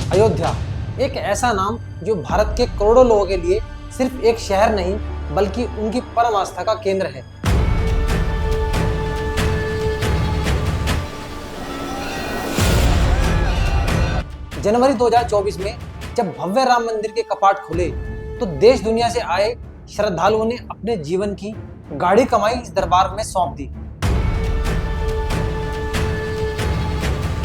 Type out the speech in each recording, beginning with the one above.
अयोध्या, एक ऐसा नाम जो भारत के करोड़ों लोगों के लिए सिर्फ एक शहर नहीं बल्कि उनकी परम आस्था का केंद्र है। जनवरी 2024 में जब भव्य राम मंदिर के कपाट खुले तो देश दुनिया से आए श्रद्धालुओं ने अपने जीवन की गाढ़ी कमाई इस दरबार में सौंप दी।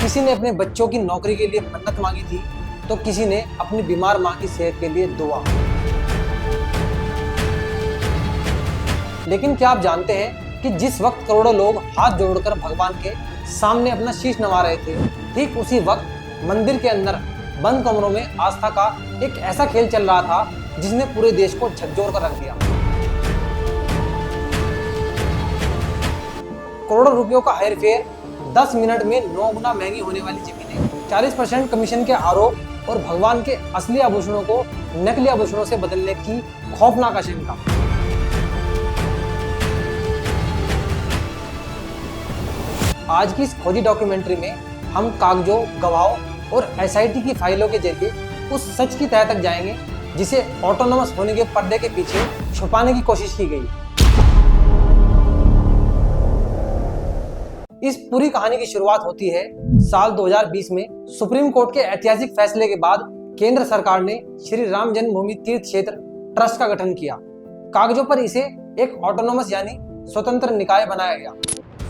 किसी ने अपने बच्चों की नौकरी के लिए मन्नत मांगी थी तो किसी ने अपनी बीमार मां की सेहत के लिए दुआ। लेकिन क्या आप जानते हैं कि जिस वक्त करोड़ों लोग हाथ जोड़कर भगवान के सामने अपना शीश नवा रहे थे, ठीक उसी वक्त मंदिर के अंदर बंद कमरों में आस्था का एक ऐसा खेल चल रहा था जिसने पूरे देश को झकझोर कर रख दिया। करोड़ों रुपयों का हेरफेर, 10 मिनट में 9 गुना महंगी होने वाली जमीनें, 40% कमीशन के आरोप और भगवान के असली आभूषणों को नकली आभूषणों से बदलने की खौफनाक आशंका। आज की इस खोजी डॉक्यूमेंट्री में हम कागजों, गवाहों और एसआईटी की फाइलों के जरिए उस सच की तह तक जाएंगे जिसे ऑटोनोमस होने के पर्दे के पीछे छुपाने की कोशिश की गई। इस पूरी कहानी की शुरुआत होती है साल 2020 में सुप्रीम कोर्ट के ऐतिहासिक फैसले के बाद केंद्र सरकार ने श्री राम जन्मभूमि तीर्थ क्षेत्र ट्रस्ट का गठन किया। कागजों पर इसे एक ऑटोनोमस यानी स्वतंत्र निकाय बनाया गया।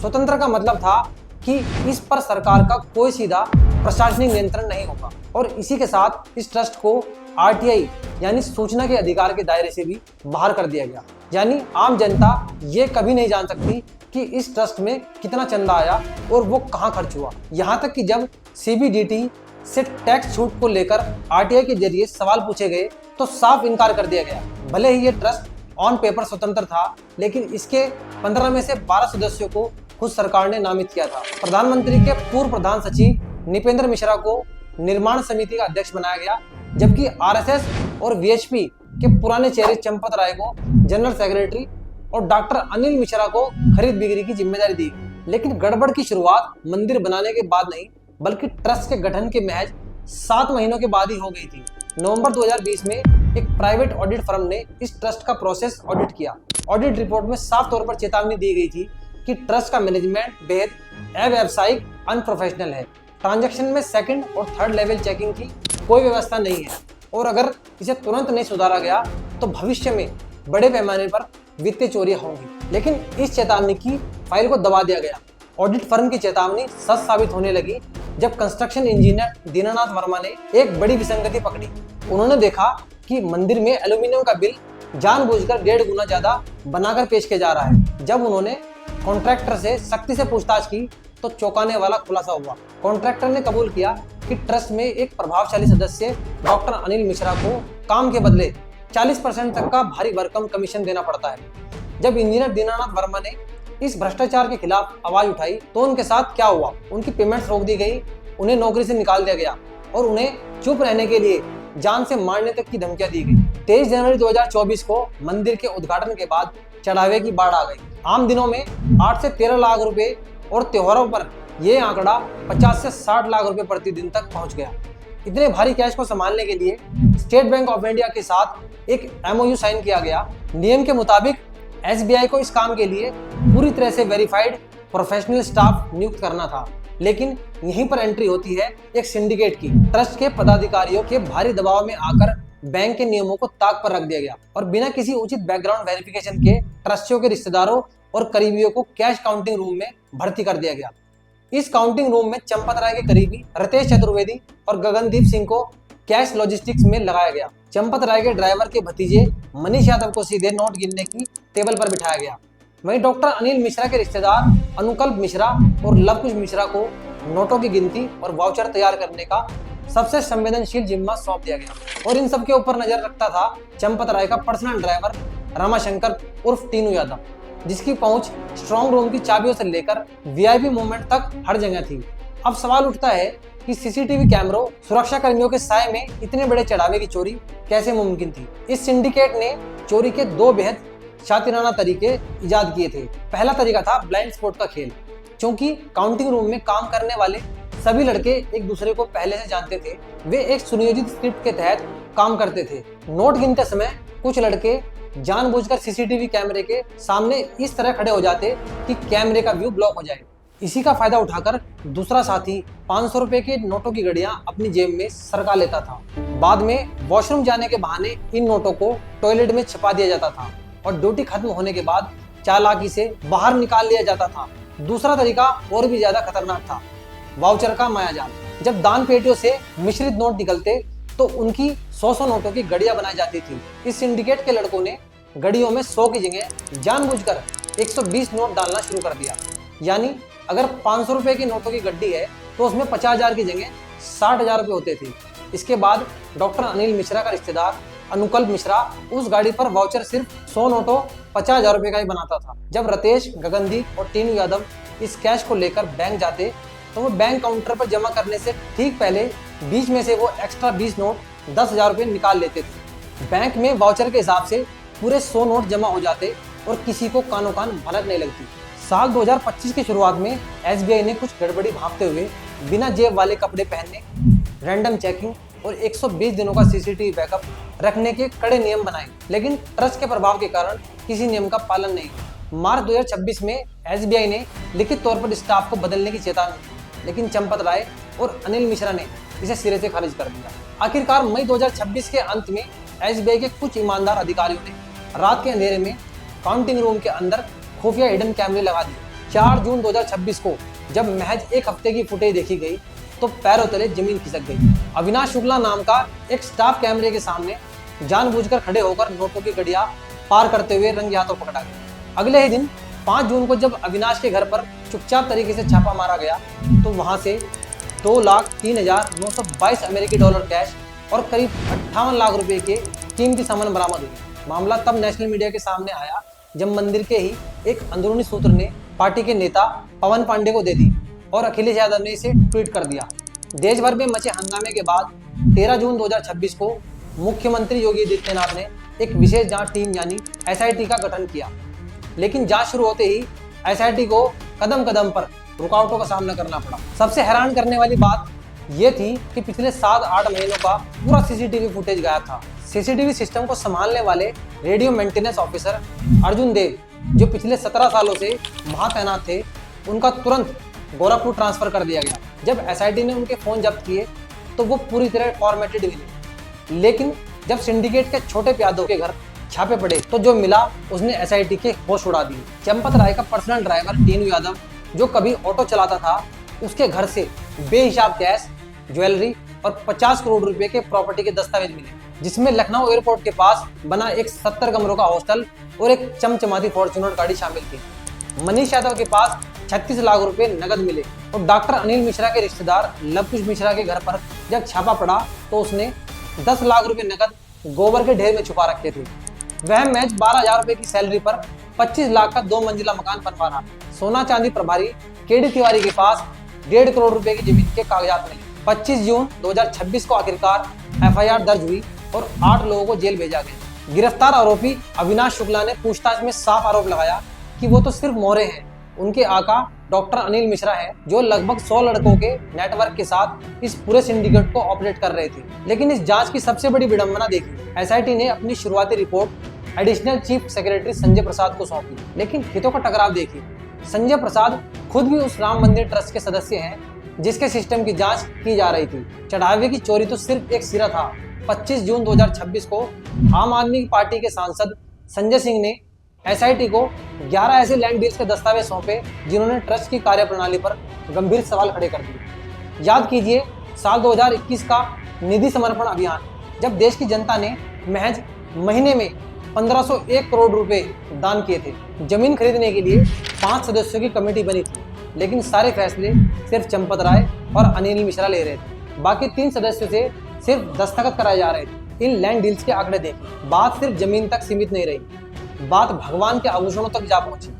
स्वतंत्र का मतलब था कि इस पर सरकार का कोई सीधा प्रशासनिक नियंत्रण नहीं होगा और इसी के साथ इस ट्रस्ट को आरटीआई यानी सूचना के अधिकार के दायरे से भी बाहर कर दिया गया। यानी आम जनता ये कभी नहीं जान सकती कि इस ट्रस्ट में कितना चंदा आया और वो कहाँ खर्च हुआ। यहाँ तक कि जब सीबीडीटी से टैक्स छूट को लेकर आरटीआई के जरिए सवाल पूछे गए तो साफ इनकार कर दिया गया। भले ही ये ट्रस्ट ऑन पेपर स्वतंत्र था, लेकिन इसके 15 में से 12 सदस्यों को खुद सरकार ने नामित किया था। प्रधानमंत्री के पूर्व प्रधान सचिव निपेंद्र मिश्रा को निर्माण समिति का अध्यक्ष बनाया गया, जबकि आरएसएस और वीएचपी के पुराने चेहरे चंपत राय को जनरल सेक्रेटरी और डॉक्टर अनिल मिश्रा को खरीद बिक्री की जिम्मेदारी दी। लेकिन गड़बड़ की शुरुआत मंदिर बनाने के बाद नहीं बल्कि ट्रस्ट के गठन के महज 7 महीनों के बाद ही हो गई थी। नवंबर 2020 में एक प्राइवेट ऑडिट फर्म ने इस ट्रस्ट का प्रोसेस ऑडिट किया। ऑडिट रिपोर्ट में साफ तौर पर चेतावनी दी गई थी कि ट्रस्ट का मैनेजमेंट बेहद अव्यावसायिक, अनप्रोफेशनल है। ट्रांजैक्शन में सेकंड और थर्ड लेवल चेकिंग की कोई व्यवस्था नहीं है और अगर इसे तुरंत नहीं सुधारा गया तो भविष्य में बड़े पैमाने पर वित्तीय चोरियां होंगी। लेकिन इस चेतावनी की फाइल को दबा दिया गया। ऑडिट फर्म की चेतावनी सच साबित होने लगी जब कंस्ट्रक्शन इंजीनियर दीनानाथ वर्मा ने एक बड़ी विसंगति पकड़ी। उन्होंने देखा कि मंदिर में एल्यूमिनियम का बिल जानबूझकर 1.5 गुना ज्यादा बनाकर पेश किया जा रहा है। जब उन्होंने कॉन्ट्रैक्टर से सख्ती से पूछताछ की तो चौंकाने वाला खुलासा हुआ। कॉन्ट्रैक्टर ने कबूल किया कि ट्रस्ट में एक प्रभावशाली सदस्य डॉक्टर अनिल मिश्रा को काम के बदले 40% तक का भारी भरकम कमीशन देना पड़ता है। जब इंजीनियर दीनानाथ वर्मा ने इस भ्रष्टाचार के खिलाफ आवाज उठाई तो उनके साथ क्या हुआ? उनकी पेमेंट्स रोक दी गई, उन्हें नौकरी से निकाल दिया गया और उन्हें चुप रहने के लिए जान से मारने तक की धमकियां दी गई। 23 जनवरी 2024 को मंदिर के उद्घाटन के बाद चढ़ावे की बाढ़ आ गई। आम दिनों में 8 से 13 लाख रुपए और त्योहारों पर यह आंकड़ा 50 से 60 लाख रुपए प्रतिदिन तक पहुंच गया। इतने भारी कैश को संभालने के लिए स्टेट बैंक ऑफ इंडिया के साथ एक एमओयू साइन किया गया। नियम के मुताबिक एसबीआई को इस काम के लिए पूरी तरह से वेरीफाइड प्रोफेशनल स्टाफ नियुक्त करना था। लेकिन यहीं पर एंट्री होती है एक सिंडिकेट की। ट्रस्ट के पदाधिकारियों के भारी दबाव में आकर बैंक के नियमों को ताक पर रख दिया गया और बिना किसी उचित बैकग्राउंड वेरिफिकेशन के ट्रस्टियों के रिश्तेदारों और करीबियों को कैश काउंटिंग रूम में भर्ती कर दिया गया। इस काउंटिंग रूम में चंपत राय के करीबी रितेश चतुर्वेदी और गगनदीप सिंह को कैश लॉजिस्टिक्स में लगाया गया। चंपत राय के ड्राइवर के भतीजे मनीष यादव को सीधे नोट गिनने की टेबल पर बिठाया गया। वहीं डॉक्टर अनिल मिश्रा के रिश्तेदार अनुकल्प मिश्रा और लवकुश मिश्रा को नोटों की गिनती और वाउचर तैयार करने का सबसे संवेदनशील जिम्मा सौंप दिया गया। और इन सबके ऊपर नजर रखता था चंपत राय का पर्सनल ड्राइवर रमाशंकर उर्फ टीनू यादव, जिसकी पहुंच स्ट्रॉन्ग रूम की चाबियों से लेकर वीआईपी मूवमेंट तक हर जगह थी। अब सवाल उठता है कि सीसीटीवी कैमरों, सुरक्षा कर्मियों के साए में इतने बड़े चढ़ावे की चोरी कैसे मुमकिन थी? इस सिंडिकेट ने चोरी के 2 बेहद शातिराना तरीके इजाद किए थे। पहला तरीका था ब्लाइंड स्पॉट का खेल। क्योंकि काउंटिंग रूम में काम करने वाले सभी लड़के एक दूसरे को पहले से जानते थे। वे एक सुनियोजित स्क्रिप्ट के तहत काम करते थे। नोट गिनते समय कुछ लड़के जानबूझकर सीसीटीवी कैमरे के सामने इस तरह खड़े हो जाते कि कैमरे का व्यू ब्लॉक हो जाए। इसी का फायदा उठाकर दूसरा साथी 500 रुपए के नोटों की गड्डियां अपनी जेब में सरका लेता था। बाद में वॉशरूम जाने के बहाने इन नोटों को टॉयलेट में छिपा दिया जाता था और ड्यूटी खत्म होने के बाद चालाकी से बाहर निकाल लिया जाता था। दूसरा तरीका और भी ज्यादा खतरनाक था, वाउचर का मायाजाल। जब दान पेटियों से मिश्रित नोट निकलते तो उनकी 100 नोटों की गड़ियां बनाई जाती थी। इस सिंडिकेट के लड़कों ने गड़ियों में 100 की जगह जानबूझकर 120 नोट डालना शुरू कर दिया। यानी अगर 500 रुपए की नोटों की गड्डी है तो उसमें 50,000 की जगह 60,000 रुपए होते थे। इसके बाद डॉक्टर अनिल मिश्रा का रिश्तेदार अनुकल्प मिश्रा उस गाड़ी पर वाउचर सिर्फ 100 नोटों 50,000 रुपए का ही बनाता था। जब रतेश, गगनदीप और टीनू यादव इस कैश को लेकर बैंक जाते तो वो बैंक काउंटर पर जमा करने से ठीक पहले बीच में से वो एक्स्ट्रा 20 नोट 10,000 रुपए निकाल लेते थे। बैंक में वाउचर के हिसाब से पूरे 100 नोट जमा हो जाते और किसी को कानो कान भनक नहीं लगती। साल 2025 की शुरुआत में एसबीआई ने कुछ गड़बड़ी भांपते हुए बिना जेब वाले कपड़े पहनने, रैंडम चेकिंग और 120 दिनों का सीसीटीवी बैकअप रखने के कड़े नियम बनाए, लेकिन ट्रस्ट के प्रभाव के कारण किसी नियम का पालन नहीं। मार्च 2026 में एसबीआई ने लिखित तौर पर स्टाफ को बदलने की चेतावनी दी, लेकिन चंपत राय और अनिल मिश्रा ने इसे सिरे से खारिज कर दिया। आखिरकार मई 2026 के अंत में एसबीआई के कुछ ईमानदार अधिकारियों ने रात के अंधेरे में काउंटिंग रूम के अंदर खुफिया हिडन कैमरे लगा दिए। 4 जून 2026 को जब महज एक हफ्ते की फुटेज देखी गई तो पैरों तले जमीन खिसक गई। अविनाश शुक्ला नाम का एक स्टाफ कैमरे के सामने जानबूझकर खड़े होकर नोटों की गड़ियां पार करते हुए रंगे हाथों पकड़ा गया। अगले ही दिन 5 जून को जब अविनाश के घर पर चुपचाप तरीके से छापा मारा गया तो वहां से 2,03,922 अमेरिकी डॉलर कैश और करीब 58 लाख रुपए के कीमती सामान बरामद हुए। मामला तब नेशनल मीडिया के सामने आया जब मंदिर के ही एक अंदरूनी सूत्र ने पार्टी के नेता पवन पांडे को दे दी और अखिलेश यादव ने इसे ट्वीट कर दिया। देश भर में मचे हंगामे के बाद 13 जून 2026 को मुख्यमंत्री योगी आदित्यनाथ ने एक विशेष जांच टीम यानी एसआईटी का गठन किया, लेकिन जांच शुरू होते ही एसआईटी को कदम कदम पर रुकावटों का सामना करना पड़ा। सबसे हैरान करने वाली बात यह थी कि पिछले 7-8 महीनों का पूरा सीसीटीवी फुटेज गायब था। सीसीटीवी सिस्टम को संभालने वाले रेडियो मेंटेनेंस ऑफिसर अर्जुन देव, जो पिछले 17 सालों से वहां तैनात थे, उनका तुरंत गोरखपुर ट्रांसफर कर दिया गया। जब एसआईटी ने उनके फोन जब्त किए तो वो पूरी तरह फॉर्मेटेड मिले, लेकिन जब सिंडिकेट के छोटे प्यादों के घर छापे पड़े तो जो मिला उसने एसआईटी के होश उड़ा दिए। चंपत राय का पर्सनल ड्राइवर टीनू यादव, जो कभी ऑटो चलाता था, उसके घर से बेहिसाब कैश, ज्वेलरी और 50 करोड़ रुपए के प्रॉपर्टी के दस्तावेज मिले, जिसमें लखनऊ एयरपोर्ट के पास बना एक 70 कमरों का हॉस्टल और एक चमचमाती फॉर्च्यूनर गाड़ी शामिल थी। मनीष यादव के पास 36 लाख रुपए नगद मिले और डॉक्टर अनिल मिश्रा के रिश्तेदार लवकुश मिश्रा के घर पर जब छापा पड़ा तो उसने 10 लाख रुपए नगद गोबर के ढेर में छुपा रखे थे। वह महज 12,000 रुपए की सैलरी पर 25 लाख का 2 मंजिला मकान बनवा रहा। सोना चांदी प्रभारी केडी तिवारी के पास 1.5 करोड़ रुपए की जमीन के कागजात मिले। 25 जून 2026 को आखिरकार एफआईआर दर्ज हुई और 8 लोगों को जेल भेजा गया। गिरफ्तार आरोपी अविनाश शुक्ला ने पूछताछ में साफ आरोप लगाया कि वो तो सिर्फ मोहरे हैं, उनके आका डॉक्टर अनिल मिश्रा है जो लगभग 100 लड़कों के नेटवर्क के साथ इस पूरे सिंडिकेट को ऑपरेट कर रहे थे। लेकिन इस जांच की सबसे बड़ी विडंबना देखी, एसआईटी ने अपनी शुरुआती report additional chief secretary Sanjay Prasad को सौंपी, लेकिन हितों का टकराव देखिए। संजय प्रसाद खुद भी उस राम मंदिर ट्रस्ट के सदस्य हैं जिसके सिस्टम की जांच की जा रही थी। चढ़ावे की चोरी तो सिर्फ एक सिरा था। 25 जून 2026 को आम आदमी पार्टी के सांसद संजय सिंह ने एसआईटी को 11 ऐसे लैंड डील्स के दस्तावेज सौंपे जिन्होंने ट्रस्ट की कार्यप्रणाली पर गंभीर सवाल खड़े कर दिए। याद कीजिए साल 2021 का निधि समर्पण अभियान, जब देश की जनता ने महज महीने में 1501 करोड़ रुपए दान किए थे। जमीन खरीदने के लिए 5 सदस्यों की कमेटी बनी थी, लेकिन सारे फैसले सिर्फ चंपत राय और अनिल मिश्रा ले रहे थे। बाकी 3 सदस्यों से सिर्फ दस्तखत कराए जा रहे थे। इन लैंड डील्स के आंकड़े देखिए। बात सिर्फ जमीन तक सीमित नहीं रही, बात भगवान के आभूषणों तक जा पहुंची।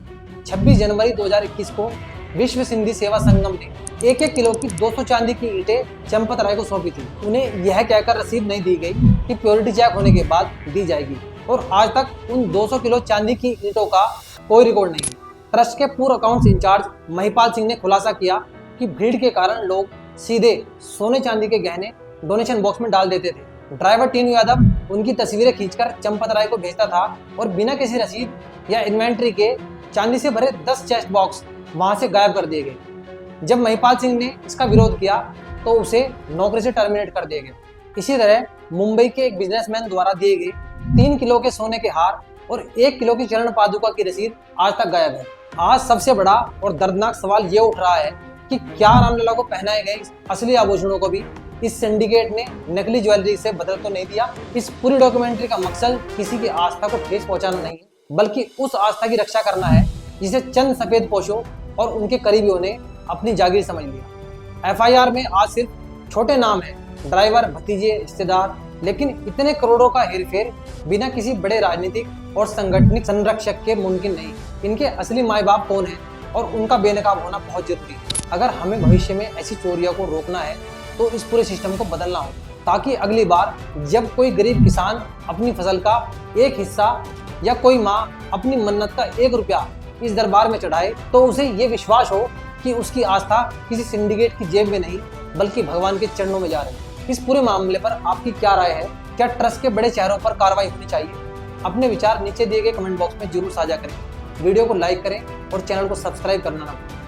26 जनवरी 2021 को विश्व सिंधी सेवा संगम ने 1-1 किलो की 200 चांदी की ईंटें चंपत राय को सौंपी थी। उन्हें यह कहकर रसीद नहीं दी गई कि प्योरिटी चेक होने के बाद दी जाएगी, और आज तक उन 200 किलो चांदी की ईंटों का कोई रिकॉर्ड नहीं। ट्रस्ट के पूर्व अकाउंट्स इंचार्ज महिपाल सिंह ने खुलासा किया कि भीड़ के कारण लोग सीधे सोने चांदी के गहने डोनेशन बॉक्स में डाल देते थे। ड्राइवर टीनू यादव उनकी तस्वीरें खींचकर चंपत राय को भेजता था और बिना किसी रसीद या इन्वेंट्री के चांदी से भरे 10 चेस्ट बॉक्स वहां से गायब कर दिए गए। जब महिपाल सिंह ने इसका विरोध किया तो उसे नौकरी से टर्मिनेट कर दिए गए। इसी तरह मुंबई के एक बिजनेसमैन द्वारा दिए गए 3 किलो के सोने के हार और 1 किलो की चरण पादुका की रसीद आज तक गायब है। आज सबसे बड़ा और दर्दनाक सवाल ये उठ रहा है कि क्या रामलला को पहनाए गए असली आभूषणों को भी इस सिंडिकेट ने नकली ज्वेलरी से बदल तो नहीं दिया। इस पूरी डॉक्यूमेंट्री का मकसद किसी की आस्था को ठेस पहुंचाना नहीं है, बल्कि उस आस्था की रक्षा करना है जिसे चंद सफेद पोशों और उनके करीबियों ने अपनी जागीर समझ लिया। एफआईआर में आज सिर्फ छोटे नाम है, ड्राइवर, भतीजे, रिश्तेदार, लेकिन इतने करोड़ों का हेरफेर बिना किसी बड़े राजनीतिक और संगठनिक संरक्षक के मुमकिन नहीं। इनके असली माए बाप कौन है और उनका बेनकाब होना बहुत जरूरी है। अगर हमें भविष्य में ऐसी चोरियों को रोकना है तो इस पूरे सिस्टम को बदलना हो, ताकि अगली बार जब कोई गरीब किसान अपनी फसल का एक हिस्सा या कोई माँ अपनी मन्नत का 1 रुपया इस दरबार में चढ़ाए तो उसे ये विश्वास हो कि उसकी आस्था किसी सिंडिकेट की जेब में नहीं बल्कि भगवान के चरणों में जा रही है। इस पूरे मामले पर आपकी क्या राय है? क्या ट्रस्ट के बड़े चेहरों पर कार्रवाई होनी चाहिए? अपने विचार नीचे दिए गए कमेंट बॉक्स में जरूर साझा करें। वीडियो को लाइक करें और चैनल को सब्सक्राइब करना ना भूलें।